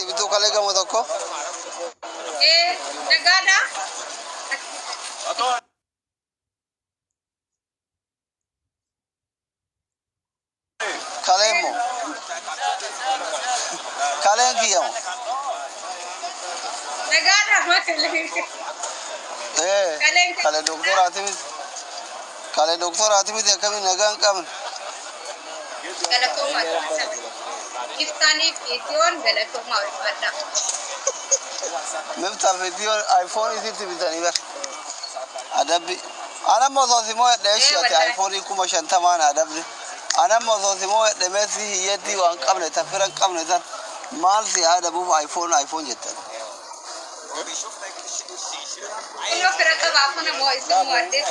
نجاتي بتو كله كم تكو إيه نجادا كلامه كلام كيام نجادا ما كلمك إيه كلام كله دكتور آتمي كله دكتور آتمي ده كم نجان كم كلكم ما كيفتاني فيديون كلكم ما بتبدأ مفتاح فيديو آيفون يصير تبي بس أدبي أنا موظف مو ليش يا آيفون يكون مشان تمان أدبي أنا موظف مو لمسي يدي وان قبل تفرق قبل تر مال سي هذا بو آيفون جدا كله فرقة بافنا مو اسمه مودي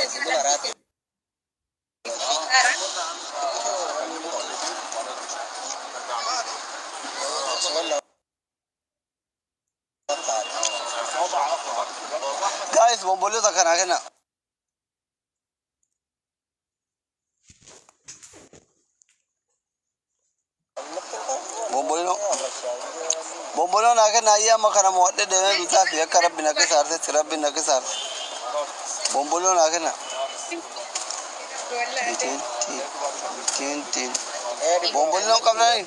guys بقول لك أنا هنا بقول أنا هنا أيام ما كان مواد ده بيتاف يا كربنا كسر ربنا كسر بقول أنا هنا تين بقول لهم كم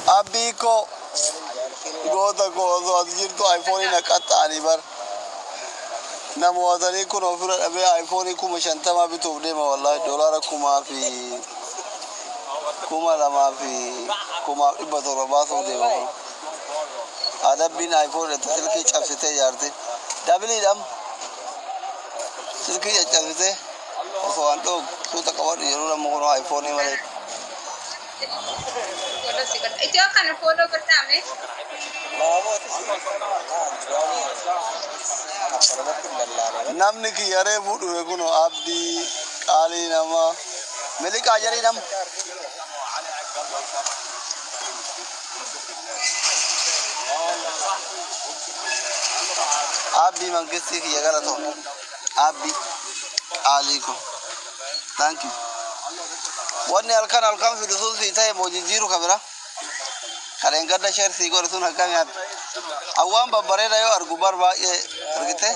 أبيكو غودا جيرتو آيفون نكتاني بار نموذجي يكون أوفر أبي آيفون يكون مشان تما بتوبدي ما والله دولار كوما في كوما لما في كوما إبادة رباطه دي ما هذا بين آيفون تسلكي شافته يارتي دبلي دم تسلكي شافته وصوانتو سوتا كوار يروح مغنو آيفون يمالي itu akan foto pertama namni ki yare budu kuno abdi kali nama milik ajari nam abdi mangkisi ki yagala to abdi aliko thank you wani alkan fi dusul fi tay mojijiru kabira karen gadda share si gor sun hakam ya awan babbare da yo argubar ba argite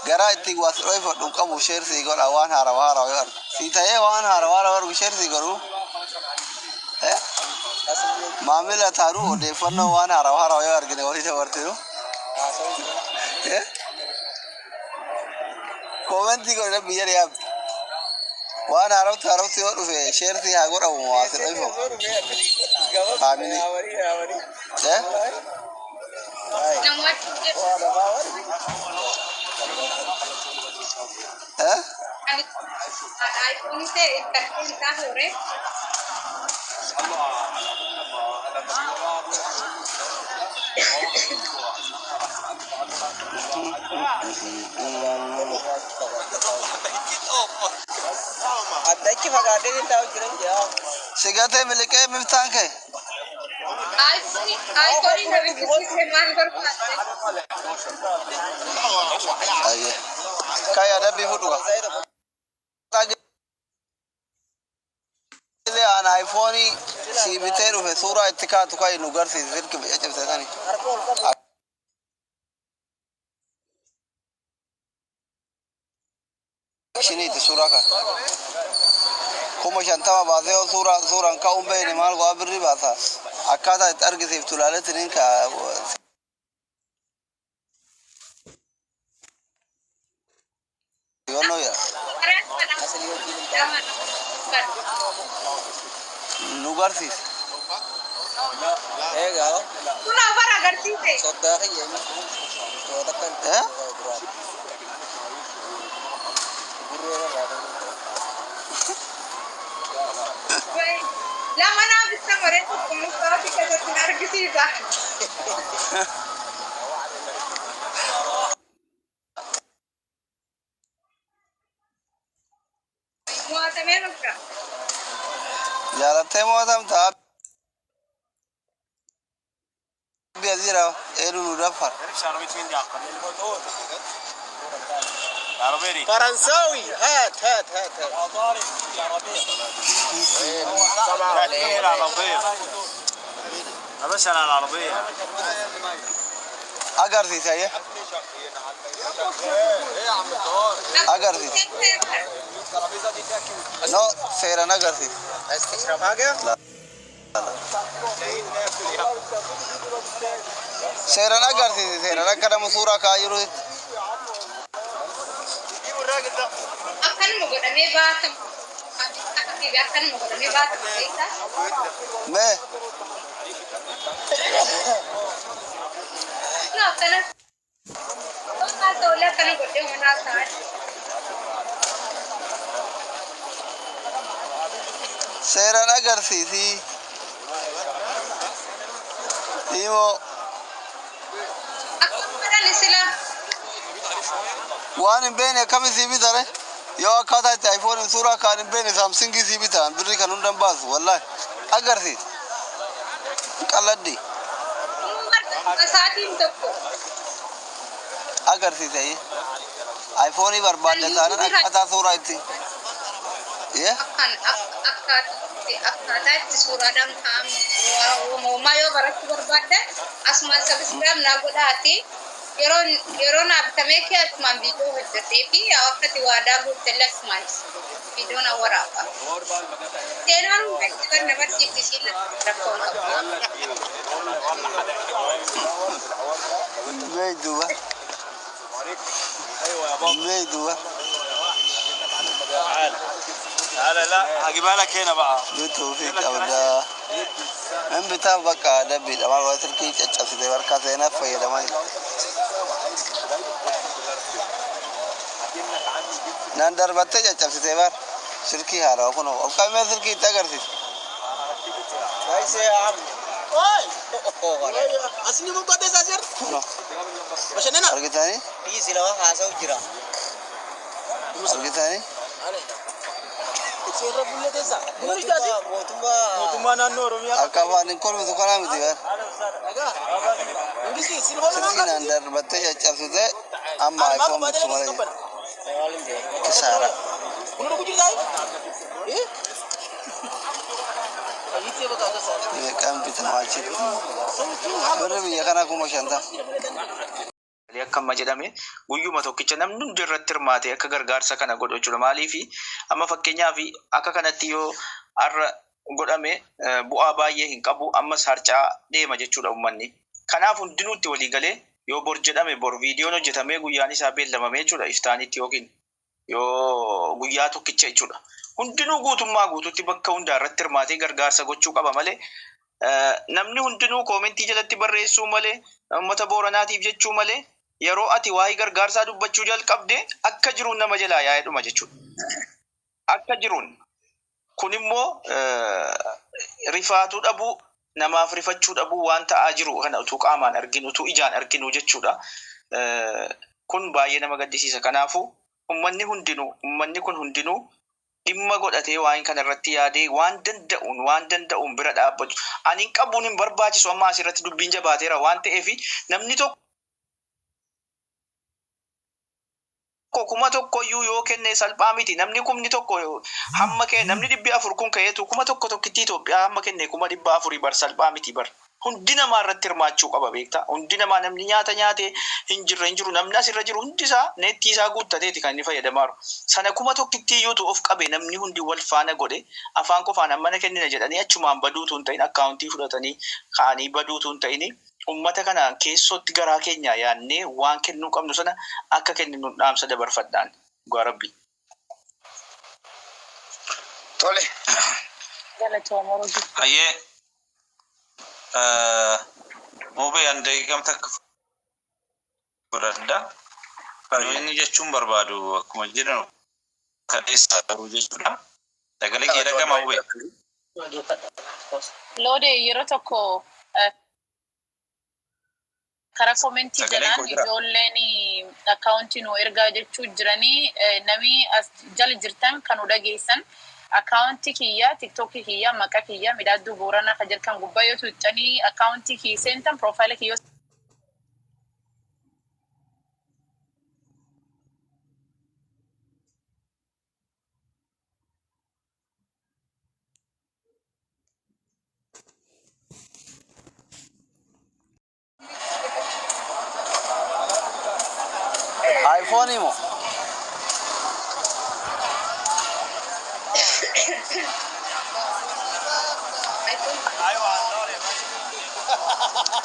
gara itti wasroi fo dum kamu share si gor awan hara yo si tay awan hara share si goru eh mamila taru de fanno wan hara yo argine wari te wartino eh comment di gor biyar ya وانا عرفت يقولوا في شيرتي هقول ابو مواصل ايفو فاهمني ده ها iPhone से करके निकाल हो रहे أديك فقادين أنت وجرين جاو سيجاتي ملكي مفتاحك iPhone नवी किसी से मान कर पाते أيه كاي ada bihudwa ile ana iPhone si biteru fe sura itikatu kai nugar si zirki be ajab satani shini ti sura ka kuma shantama ba zai suran ka umbe ni mal go abri ba ta akata targi si tulale tinin ka yono ya nugar si galau kuna bara करती थे soda ya ini soda kan lama na bisa mereka kumusta kita tenar kisi ka mau temen ka yara temo tam ta biazira eru nudafar عربي فرنساوي هات هات هات العربية بس أنا العربية أقرثي سايه أقرثي نو سيران أقرثي عايز تشرب حاجة؟ لا سيران أقرثي سيران أكنا مصورة كايرو akan menggunakan batam akan menggunakan batam kita ما nah karena nggak tahu lah kan gede mana saat سيران أقرثي سي إيمو aku pernah istilah وان بين كم سي بيتره يو كاتا ايفون صورة كان بين سامسونج سي بيتان بري كانون دم باس والله أقرثي قلدي umur saat itu أقرثي سايه آيفوني برباد سانا أكتا صورة إتي يا akkaataa itti suuraadhaan ka'amu maayoo baratti barbaadde asuma sabsiraam naa godhaati yeroo naa bitamee kee asumaan viidiyoo hojjetee fi akkati waadaa guuttelle asumaan viidiyoo na waraaba seenaan hundatti nama sibbisiin rakkoon qabu ميدوا ميدوا تعال لا هجيبها لك هنا بقى بالتوفيق أبدا من بتاع بقى دبي أمال وصل كي تجلس ده بركة زينة فيدا ما نندر بتة تجلس ده بار شركي هارا وكنو أو كم مثل كي تجرسي عايز يا عم أصلي مو قد أساسر كنو عشان أنا أرجع في سلوى خاصة وجرا ثاني سير بقول تسا موتوما نانو روميا أكابان كل مسكنا مدير إنجليزي سلوى شركي نندر بتة تجلس ده أما آيفون بتشمله كسارة كنو كujur sai eh ayi baka sa ये काम बितमाची बरे भी यकाना को मशंता akkama jedhame guyyuma tokkicha namni hundi irratti hirmaate akka gargaarsa kana godhu jechuudha. Maaliifi amma fakkeenyaaf akka kanatti yoo har'a godhame bu'aa baay'ee hin qabu ammas harcaa deema jechuudha uummanni. Kanaaf hundinuu itti walii galee yoo bor jedhame bor viidiyoon hojjetamee guyyaan isaa beellamamee jechuudha iftaanitti yookiin yoo guyyaa tokkicha jechuudha. Hundinuu guutummaa guutuutti bakka hundaa irratti hirmaatee gargaarsa gochuu qaba malee namni hundinuu koomentii jalatti barreessuu malee uummata booranaatiif jechuu malee yeroo ati waa'ee gargaarsaa dubbachuu jalqabde akka jiruun nama jalaa yaa'edhuma jechuudha. Akka jiruun kun immoo rifaatuu dhabuu namaaf rifachuu dhabuu waan ta'aa jiru kana utuu qaamaan arginu utuu ijaan arginu jechuudha. Kun baay'ee nama gaddisiisa. Kanaafuu uummanni kun hundinuu dhimma godhatee waan kana irratti yaadee waan danda'uun bira dhaabbatu. Ani hin qabuun hin barbaachisu amma asirratti dubbiin jabaateera waan ta'eef namni tokko kuma tokko iyyuu yoo kenne salphaa miti. Namni kumni tokko hamma kee namni 400 kun ka'eetu kuma tokkitti Itoophiyaa hamma kenne kuma 400 bar salphaa miti bar. Hundi namaa irratti hirmaachuu qaba beektaa. Hundi namaa namni nyaata nyaatee hin jiru namni asirra jiru hundi isaa neettii isaa guuttateeti kan inni fayyadamaa jiru. Sana kuma tokkitti iyyuutu of qabe namni hundi wal faana godhe afaan qofaan mana kennina jedhanii achumaan baduutu hin ta'in akkaawuntii fudhatanii ka'anii baduutu hin ta'in ummata kana keessootti garaa keenya yaannee waan kennuu qabnu sana akka kenninu dhaamsa dabarfadhaan dhugaa rabbi. Tole. Ayyee. Mubee an daqiiqam takka fudhadha. Kan inni jechuun barbaadu akkuma jedhan kadheessaa ta'uu jechuudha. Sagalee kee dhagama mubee. Loode yeroo tokko karaa komentii jalaan ijoolleen akkaawuntii nu ergaa jechuu jiranii namni as jala jirtan kan nu dhageessan akkaawuntii kiyya tiktookii kiyya maqaa kiyya midhaaduu booranaa kan jirtan gubbaa yoo tuuxanii akkaawuntii kiyya seentan profaayila kiyya yoo. ايفون مو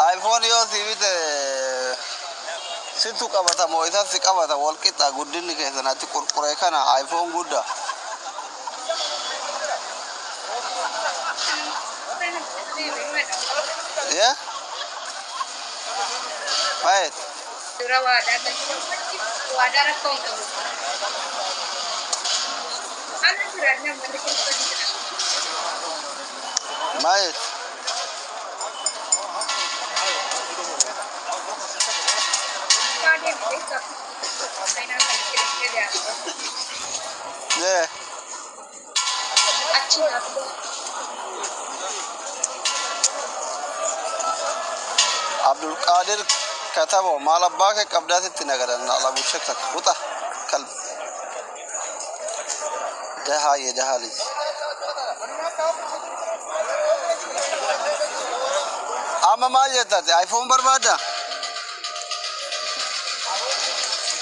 ايفون يو سي بيت ستو قبطه مو اذا سي قبطه والقطا غدن كيسناتي قرقره كان ايفون غدا يا بايت Wadah rakong tu. Ano sila na malikin pa dito. بايت Pwede dito. Ay na malikin dia. ليه Achi ako. عبد القادر كتبه ما لباك قبضات التنقل على ابو شكك وطا كلب ده هاي ده هالي اما ما جتت ايفون برباده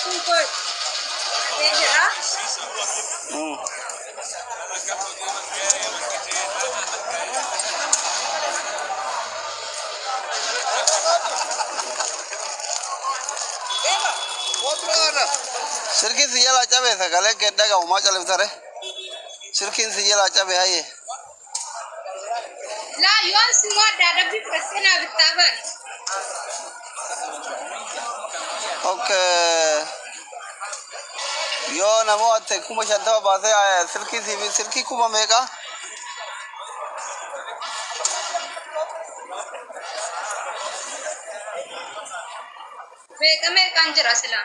Super. Ada Sirkin siyala chabe sagale keddaga uma chalim tare Sirkin siyala chabe haye La yon semua ada bi presena bitaban. okay yo namo ate kuma shanta base aya sirki kuma meka Kami kanjur asila.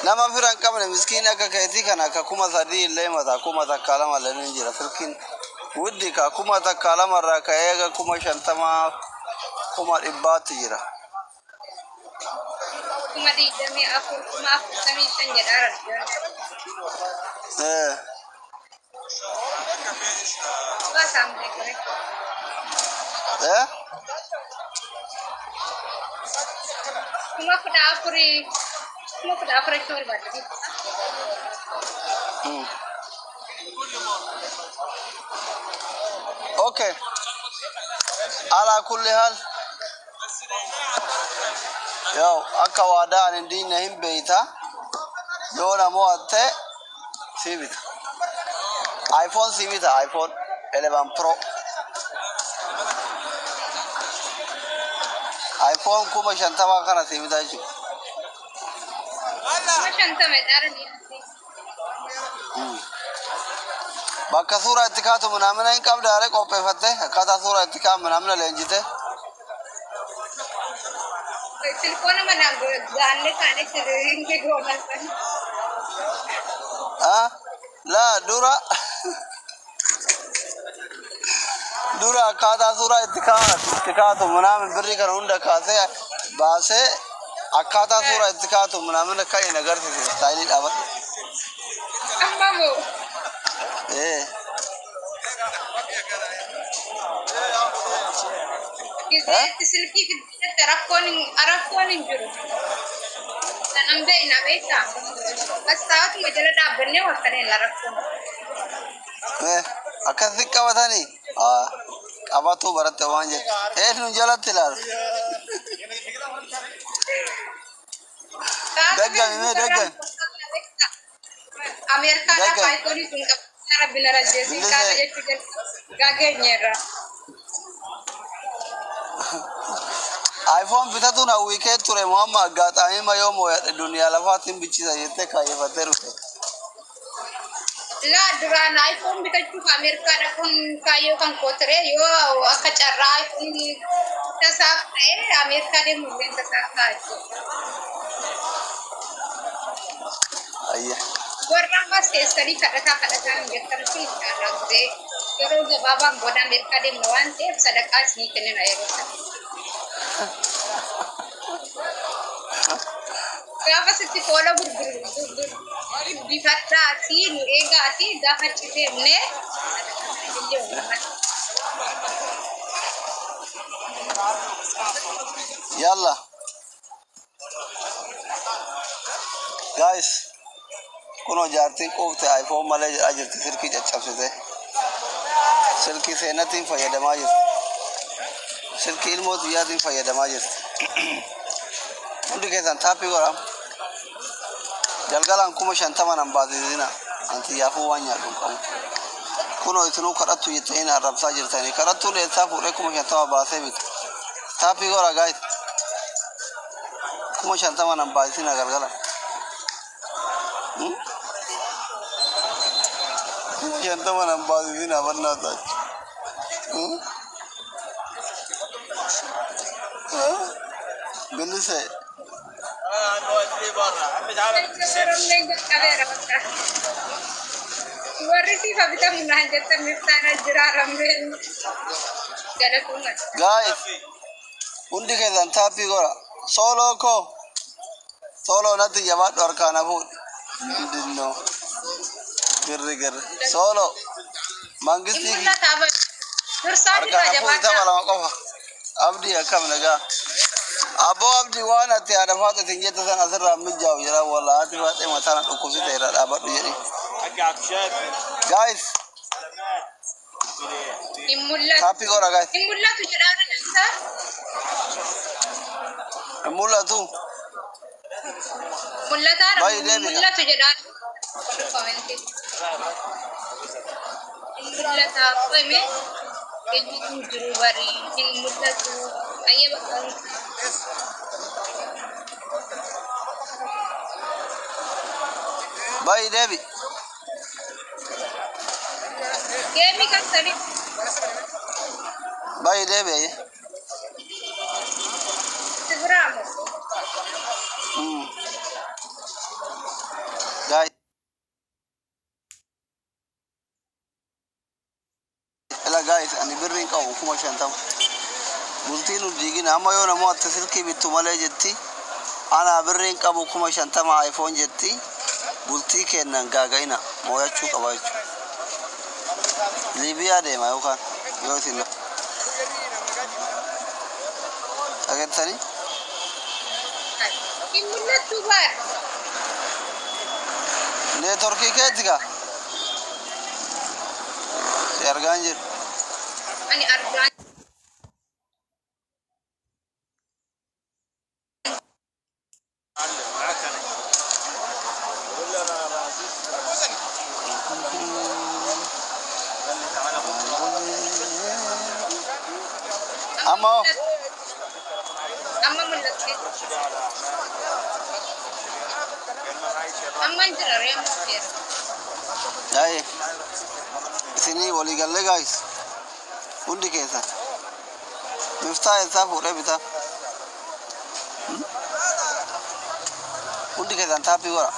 nama firan kamne miskina ka kaiti kana ka kuma sadi lema ta kuma ta kalama lanin jira sirkin wuddi ka kuma ta kalama ra ka ega kuma shantama kuma dibbati jira Kuma di demi aku kami tanjadaran. Ba sampai korek. Kuma pada apuri chor bati. اوكي على كل حال يو اكا وادا ان دين نهم بيتا يونا موته سيبت ايفون سيبت ايفون 11 برو ايفون كما شنتما كان سيبت اجو Macam tu medaran ni. bakka sura ittikatu munamina in qabda are qopheeffatte akkaataa sura ittikaa munamina leenjite Telepon mana ganne kane sering ke gona kan. la dura akkaataa sura ittikatu munamin birri kan hunda kaase baase akkaataa sura ittikatu munamina kai nagarsiise style dhabat Amma mo. Kita silki kita arakonin juru. Tanam be ina beta. Bas taat majalah dabne wakane larakon. akan sikka watani qabatu baratte wanje nu jalatti lal daga Amerika da fai koni tunka Arabina rajesi ka je tigal gagenyera. iPhone bitatu na weekend ture muamma gata ima yomo ya dunia lafatin bichisa yete kaye fateru La duran iPhone bitatu Amerika da kun kayo kan kotre yo akacara iPhone di tasak Amerika de mungkin tasak aja. ayya Orang pasti sekali kata menjelaskan kita nanti. Kalau jawab bodoh Amerika de melawan sedekah sini kena air. Gaafa sitti foola bifadhaati nu eegaati gaafa achi deemnee Yalla. Guys, kuno jaartiin qofte iPhone malee jedhaa jirti silkii caccabsite. Silkii seenatiin fayyadamaa jirti. Silkii ilmoo tuyyaatiin fayyadamaa jirti. Hundi keessan taappii godhaa. Galgalaan 50,000 nan baasisina. Anti yaafuu waan nyaadhu qabu. Kuno isinuu kadhattu jettanii arrabsaa jirtanii. Kadhattuu leessaa fuudhee 50,000 baasee bitu. Taappii godhaa guys. 50,000 nan baasisina galgalaan. 50,000 nan baasisina bannaa ta'a. Bilisee. warrisiifa bitamuudhaan jettan miftaana jiraarameen Guys, hundi keessan taappii godha. Sooloo koo. Sooloo natti jabaadhu harkaan hafuudha. Dinnoo. Girri. Sooloo. Mangistii fi harkaan hafuudha tapha lama qofa. Abdii akkam nagaa. Aboo abdii waan ati haadha faaxatiin jette san asirraa mijaa'u jira walla ati faaxee mataana dhukkubsite irra dhaabadhu jedhi. Guys. Taappii godha guys. Mul'atu jedhaan isaa. Mul'atu. Mul'atu jedhaan. Mul'ata qome ejjitu jiru barii hin mul'atu ayyee bakka Bayi deebi. geemi kan sani Bayi deebi. Sibraamu Guys. Ela guys, ani birriin qabu 50,000. Bultiin hojii amma yoo namoo ati silkii bittu malee jetti. Ana birriin qabu 50,000 iPhone jetti. Bultii kennan gaaga'ina moo'achuu qaba jechuudha. Liibiyaa deema yookaan yoo isin dhageessanii. hin mul'atu baar Neetworkii keetti gaa. Si argaan jiru. ani argaan Amma mul'atu amma jira reemu seera Yaa'e isinii walii galle guys. Hundi keessan. Miftaa isaa fuudhee bitaa. Hundi keessan taappii godha.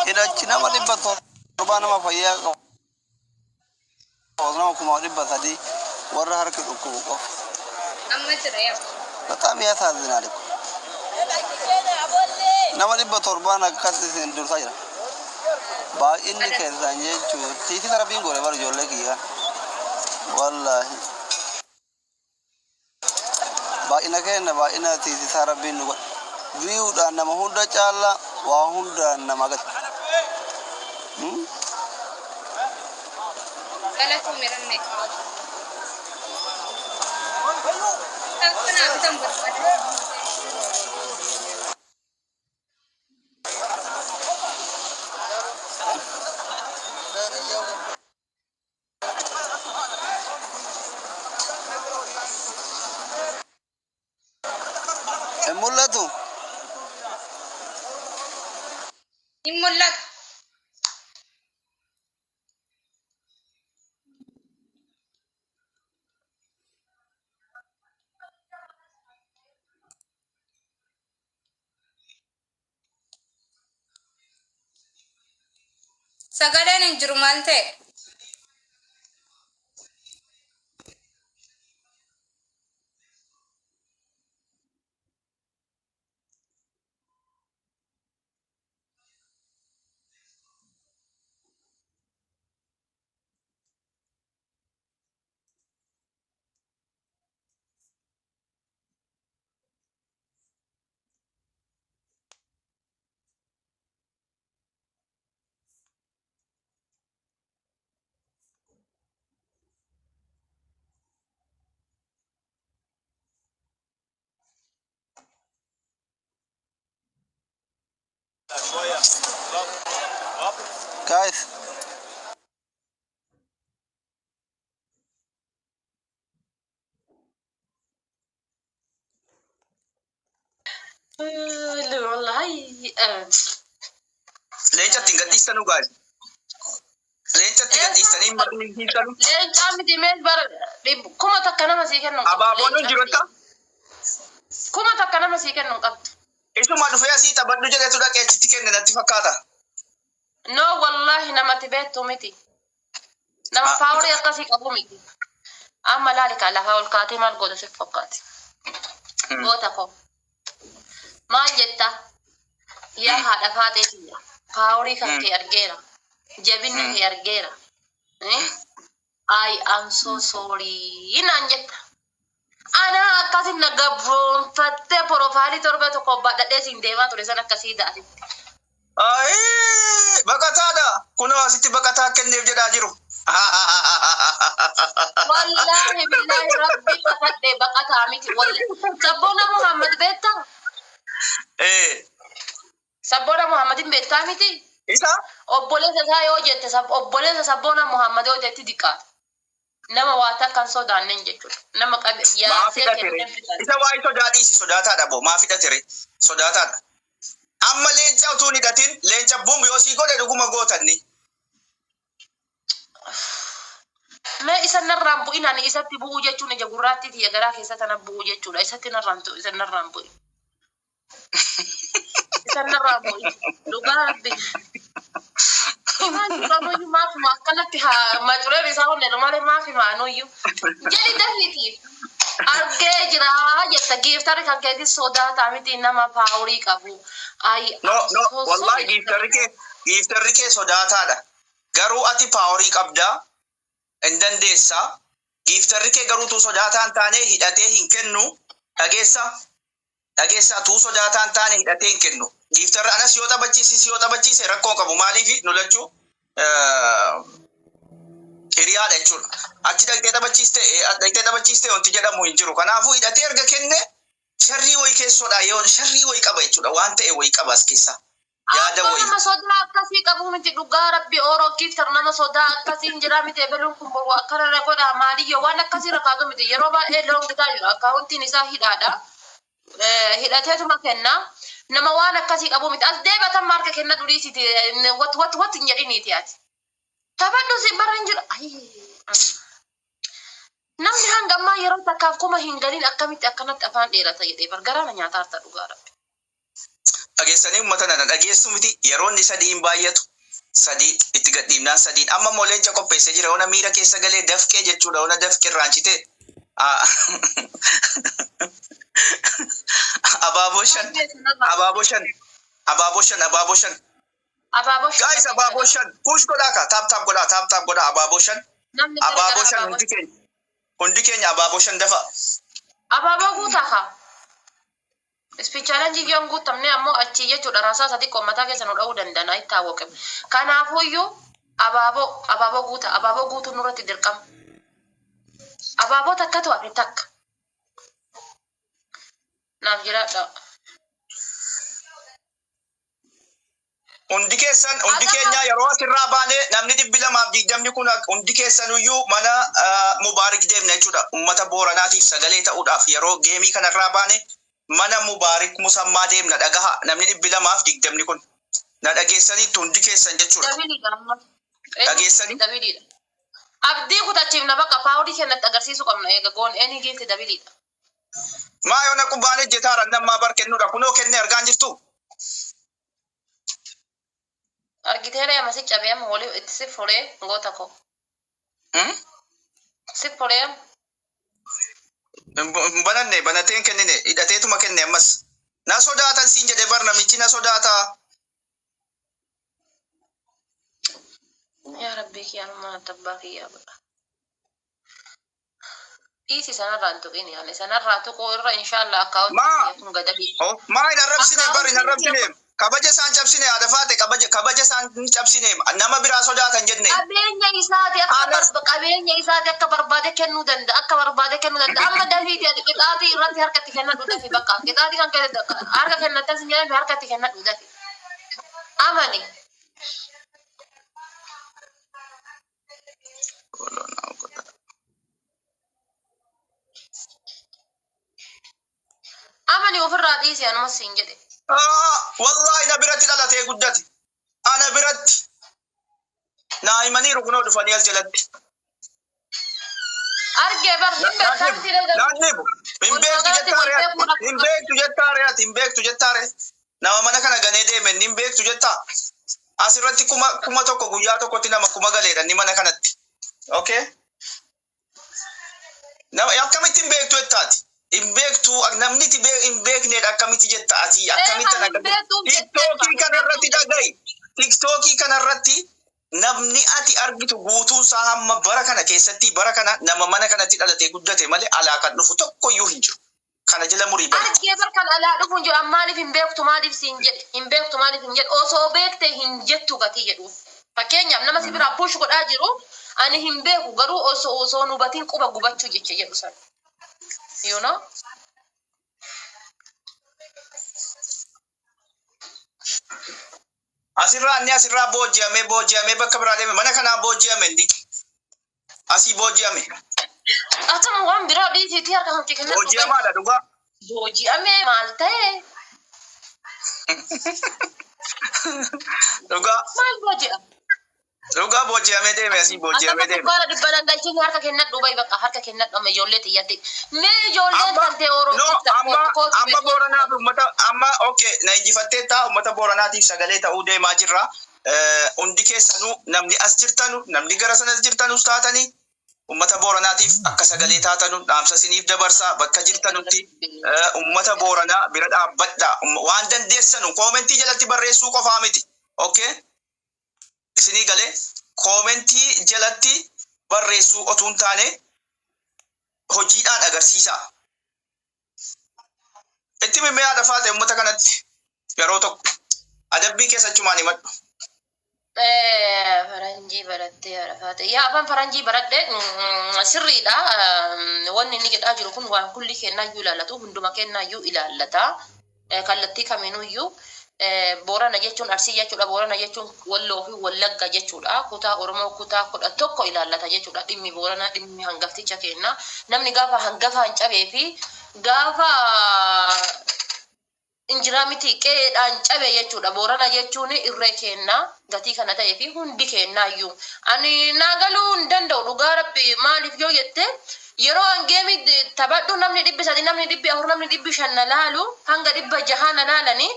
Hidhachi nama 100 nama fayyaa qabu. Nama 300 warra harki dhukkubu qofa. amma jira yaa በጣም ያሳዝናል እኮ nama 700 akkatti isin dursaa jira. Baay'inni keessan jechuun tiitii tarbiin godhe bara ijoollee kiyyaa. Wallaahi. Baay'ina kenna baay'ina tiitii tarbiin nu godhe. Viiwudhaan nama hunda caala waa hundaan nama gati. galatu miranne akkana bitan barbaada Mul'atu. hin mul'atu sagaleen hin jiru maal ta'e guys. والله Leenca ittiin gadhiistanu gaari. Leenca itti gadhiistanii marni hin talu. leencaa miti meel bara kuma takka nama sii kennu qabdu. Abaaboon hin jiru akka. Kuma takka nama sii kennu qabdu. Isuma dhufee asii taphadhu jedhetu dhaqee achitti kenne natti fakkaata. No wallahi namatti beektu miti. Nama faaworii akkasii qabu miti. Amma laali lafa ol kaatee maal goota siif fakkaati. Goota koo. Maal jetta? Yaa haadha faateetiya. Faaworii kan kee argeera. Jabinni kee argeera. I am so sorry. Naan jetta. Ana akkasin na gabroonfattee profaayilii torba tokko badhadhee siin deemaa ture san akkasii daasitti. Baqataadha. Kunoo asitti baqataa kenneef jedhaa jiru. Wallahi billahi rabbi bakadhee baqataa miti. Sabboona Muhammad beektaa? Sabboona Muhammadin beektaa miti? Isa? Obboleessa isaa yoo jette obboleessa sabboona Muhammad yoo jetti diqqaata. Nama waa takkan sodaanneen jechuudha. Nama yaasee kenneen fidate. Isa waa'ee sodaadhiisi sodaataadha boo maa fidhatere sodaataadha. Amma leenca utuu hin hidhatin leenca buum yoo sii godhe dhuguma gootanni. Mee isa narraan bu'inaan isatti bu'uu jechuun ija gurraatti tiyya garaa keessa tana bu'uu jechuudha. Isatti narraan tu'u isa narraan bu'i. Isa narraan bu'i. Dhugaa rabbi. Imaan jiraanuyyuu maafi akkanatti maculeen isaa onnee malee maafi maanuyyuu. Jedhi dafiiti. Argee jira jetta giiftari kan keetti sodaataa miti nama faaworii qabu. No, wallahi giiftarri kee sodaataadha. Garuu ati paaworii qabdaa. In dandeessa. Giiftarri kee garuu tuu sodaataa hin taane hidhatee hin kennu. Dhageessa tuu sodaataa hin taane hidhatee hin kennu. Giiftarri anas yoo taphachiise rakkoo qabu maaliif nu lachuu hiriyaadha jechuudha. Achi dhaqxee taphachiiste wanti jedhamu hin jiru. Kanaafuu hidhatee erga kenne sharrii wayii keessoodha yoo sharrii wayii qaba jechuudha. Waan ta'e wayii qaba as keessa. Yaada wayii. Nama sodaa akkasii qabu miti dhugaa rabbi oroo giiftar nama sodaa akkasii hin jira miti ebeluun kun boru akkana godha maaliyyoo waan akkasii rakkaatu miti yeroo baay'ee loongitaa jiru akkaawuntiin isaa hidhaadha. Hidhateetuma kenna. Nama waan akkasii qabu miti as deebatan maarka kenna dhuriisiti wat hin jedhiniiti ati. Taphadhu si bara hin jiru. Namni hanga ammaa yeroo takkaaf kuma hin galin akkamitti akkanatti afaan dheerata jedhee bargaraana nyaataa harta dhugaa rabbi. Dhageessanii uummata nana dhageessu miti yeroo inni sadii hin baay'atu. Sadii itti gadhiifnaan sadiin amma immoo leenca qopheessee jira. Ona miira keessa galee dafqee jechuudha. Ona dafqee irraanchitee. Abaaboo shan. Guys, abaaboo shan. Push godhaa ka. Taap godhaa. Abaaboo shan. Abaaboo shan hundi keenya abaaboo shan dafa. Abaaboo guutaa ka. Ispichaalanjii yoon guutamne ammoo achi jechuudha raasaa sadi qommataa keessa nu dha'uu danda'an itti hawwaqame. Kanaafuyyuu abaaboo guutaa abaaboo guutuu nurratti dirqama. Abaaboo takka to'ate takka. Naaf jiraadha. Hundi keenya yeroo asirraa baane namni 220 kun hundi keessanuyyuu mana Mubaarik deemna jechuudha. Uummata Booranaatiif sagalee ta'uudhaaf yeroo geemii kanarraa baane mana Mubaarik Musammaa deemna dhagaha namni 220 kun na dhageessanii hundi keessan jechuudha. Dhageessanii. Abdii kutachiif na bakka paawudii kennatti agarsiisu qabna eega goon eenyu geessi dabiliidha. Maa yoo na qubbaane jetaara nammaa bar kennuudha kunoo kenne argaan jirtu. Argiteera yamasi cabee amma walii itti si furee goota koo. Si furee. Banateen kennine hidhateetuma kenne ammas. Na sodaatan siin jedhe bar namichi na sodaata. Yaa rabbii kiyyaama tabbaa kiyyaa godha. Dhiisi sanarraan tuqini yaani sanarraa tuquu irra inshaallah akkaawunti kun gadabii. Maa hin arrabsine bar hin arrabsine. Kabaja isaan cabsine haadha faate kabaja isaan cabsine nama biraa sodaatan jenne. Qabeenya isaati akka barbaade kennuu danda'a amma dafiiti qixaatii irratti harkatti kennadhu dafi bakka qixaatii kan harka kennattas hin jedhamne harkatti kennadhu dafi. Amani. Amani ofirraa dhiisi anuma siin jedhe. Wallahi na biratti dhalatee guddate. Ana biratti. Naa'imanii rukunoo dhufanii as jalatti. Argee bar hin beektu jettaare. Nama mana kana ganee deeme hin beektu jettaa. Asirratti kuma tokko guyyaa tokkotti nama kuma galeedha ni mana kanatti. Okay? Nama akkamitti hin beektu jettaati. Hin beektu namni hin beekneedha akkamitti jetta ati akkamitti TikTokii kanarratti dhaga'i. TikTokii kanarratti namni ati argitu guutuun isaa hamma bara kana keessatti bara kana nama mana kanatti dhalatee guddate malee alaa kan dhufu tokkoyyuu hin jiru. Kana jala murii bara. Argee bar kan alaa dhufu hin jiru maaliif hin beektu maaliif siin jedhe hin beektu maaliif hin jedhe osoo beekte hin jettu gatii jedhu. Fakkeenyaaf nama si biraa push godhaa jiru ani hin beeku garuu osoo nu batiin quba gubachuu jecha jedhu sana. You know? Asirraa booji'amee bakka biraa deeme mana kanaa booji'ame ndi. Asii booji'ame. Atama waan biraa dhiisiitii harka kan kennatu. Booji'amaadha dhugaa. Booji'ame maal ta'e? Dhugaa. Maal booji'ame? Dhugaa booji'amee deeme asii booji'amee deeme. Bara dhibba dangalchiin harka kennadhu bayi bakka harka kennadhu amma ijoollee xiyyatti. Mee ijoolleen tantee amma Booranaaf uummata amma okay na injifattee ta'a uummata Booranaatiif sagalee ta'uu deemaa jirra. Hundi keessanuu namni as jirtanu namni gara sanas jirtanus taatanii uummata Booranaatiif akka sagalee taatanu dhaamsa isiniif dabarsaa bakka jirtanutti uummata Booranaa bira dhaabbadha waan dandeessanu koomentii jalatti barreessuu qofaa miti. Okay? Isinii galee koomentii jalatti barreessuu otuu hin taane hojiidhaan agarsiisa. Itti mimmee dhafaate uummata kanatti yeroo tokko adabbii keessachumaan himadhu. Faranjii barattee dhafaate. Yaa afaan faranjii baradhe sirriidha. Wanni inni jedhaa jiru kun waan kulli kennaayyuu ilaallatu hunduma kennaayyuu ilaallata. Kallattii kamiinuyyuu Boorana jechuun Arsii jechuudha. Boorana jechuun Walloo fi Wallagga jechuudha. Kutaa Oromoo kutaa 11 ilaallata jechuudha. Dhimmi Booranaa dhimmi hangafticha kenna. Namni gaafa hangafa hin cabee fi gaafa injiraa miti qe'eedhaan cabe jechuudha. Boorana jechuun irree kenna gatii kana ta'ee fi hundi kennaayyuu. Ani naagaluu hin danda'u dhugaa rabbi maaliif yoo jette yeroo hangeemi taphadhu namni 300 namni 400 namni 500 laalu hanga 600 laalanii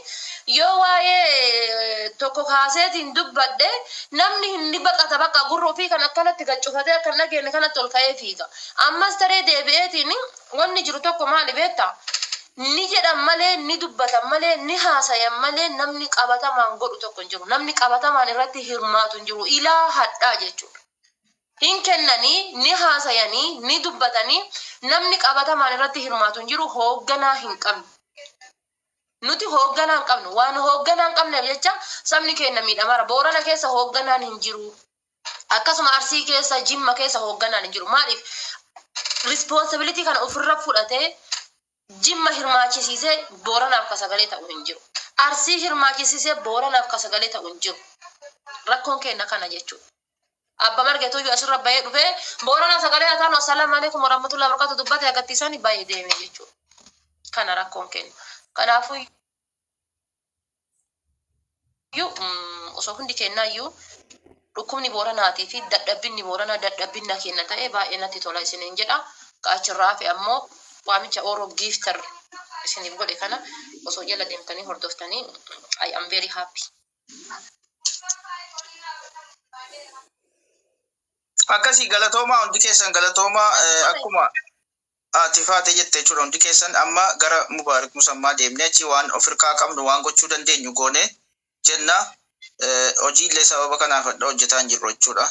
yoo waa'ee tokko kaaseetiin dubbadhe namni hindi baqata baqa gurruu fi kan akkanatti gaccufatee akka nageenne kanatti ol ka'ee fiiga. Ammas taree deebi'eetiin wanni jiru tokko maali beektaa? Ni jedhan malee ni dubbatan malee ni haasayan malee namni qabatamaan godhu tokko hin jiru. Namni qabatamaan irratti hirmaatu hin jiru. Ilaa hadhaa jechuudha. Hin kennanii ni haasayanii ni dubbatanii namni qabatamaan irratti hirmaatu hin jiru. Hoogganaa hin qabnu. Nuti hoogganaa hin qabnu. Waan hoogganaa hin qabneef jecha sabni keenya miidhamara. Boorana keessa hoogganaan hin jiru. Akkasuma Arsii keessa Jimma keessa hoogganaan hin jiru. Maaliif? Responsibility kana ofirra fudhatee Jimma hirmaachisiisee Booranaaf ka sagalee ta'u hin jiru. Arsii hirmaachisiisee Booranaaf ka sagalee ta'u hin jiru. Rakkoon keenya kana jechuudha. Abba margeetu yoo asirra bahee dhufee Boorana sagalee haa taanu assalaamu alaykum warahmatullahi wabarakatuh dubbate agarsiisanii baay'ee deeme jechuudha. Kana rakkoon keenya. Kanaafuu osoo hundi kennaayyuu dhukkubni Booranaatii fi dadhabbinni Booranaa dadhabbinna kenna ta'ee baay'ee natti tola isiniin jedha. Kaachirraa fi ammoo waamicha Oro Gifter isiniif godhe kana osoo jala deemtanii hordoftanii I am very happy. Akkasii galatoomaa hundi keessan galatoomaa akkuma ati faate jette jechuudha hundi keessan amma gara Mubaarak Musammaa deemnee achi waan ofirkaa qabnu waan gochuu dandeenyu goone jenna hojiilee sababa kanaaf hojjetaa hin jirru jechuudha.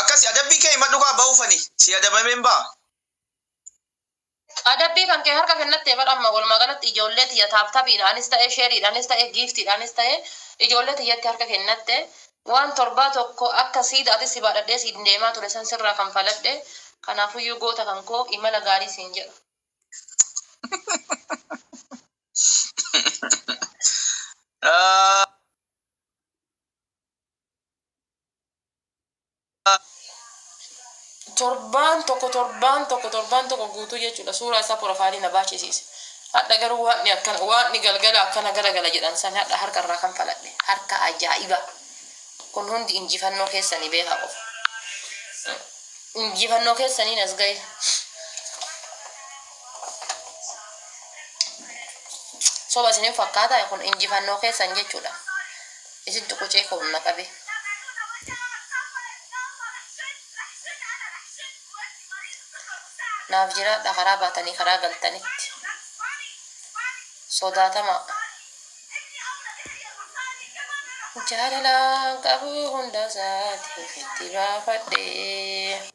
Akkasii adabbii kee himadhu kaa ba'uufani si adabameen ba'a. Adabbii kan kee harka kennatti badhamma walumaa galatti ijoollee tiyya taaptapiidhaanis ta'e sheeriidhaanis ta'e giiftiidhaanis ta'e ijoollee tiyyatti harka kennatte waan torbaa tokko akka siidaatis si baadhadhee siin deemaa ture san sirraa kan faladhe kanaafuyyuu goota kan koo imala gaarii siin jedha. torban tokko guutuu jechuudha suuraa isaa profaayilii na baachisiise. Hadda garuu waan galgala akkana galagala jedhan san hadda harka irraa kan faladhe harka ajaa'iba. Kun hundi injifannoo keessanii beekaa qofa. Injifannoo keessanii as gahe. Soba isiniin fakkaata kun injifannoo keessan jechuudha. Isin tuqucee humna qabe. Naaf jiraadha karaa baatanii karaa galtanitti. Sodaatama. Jaalala qabu hunda isaatiif itti baafadhee.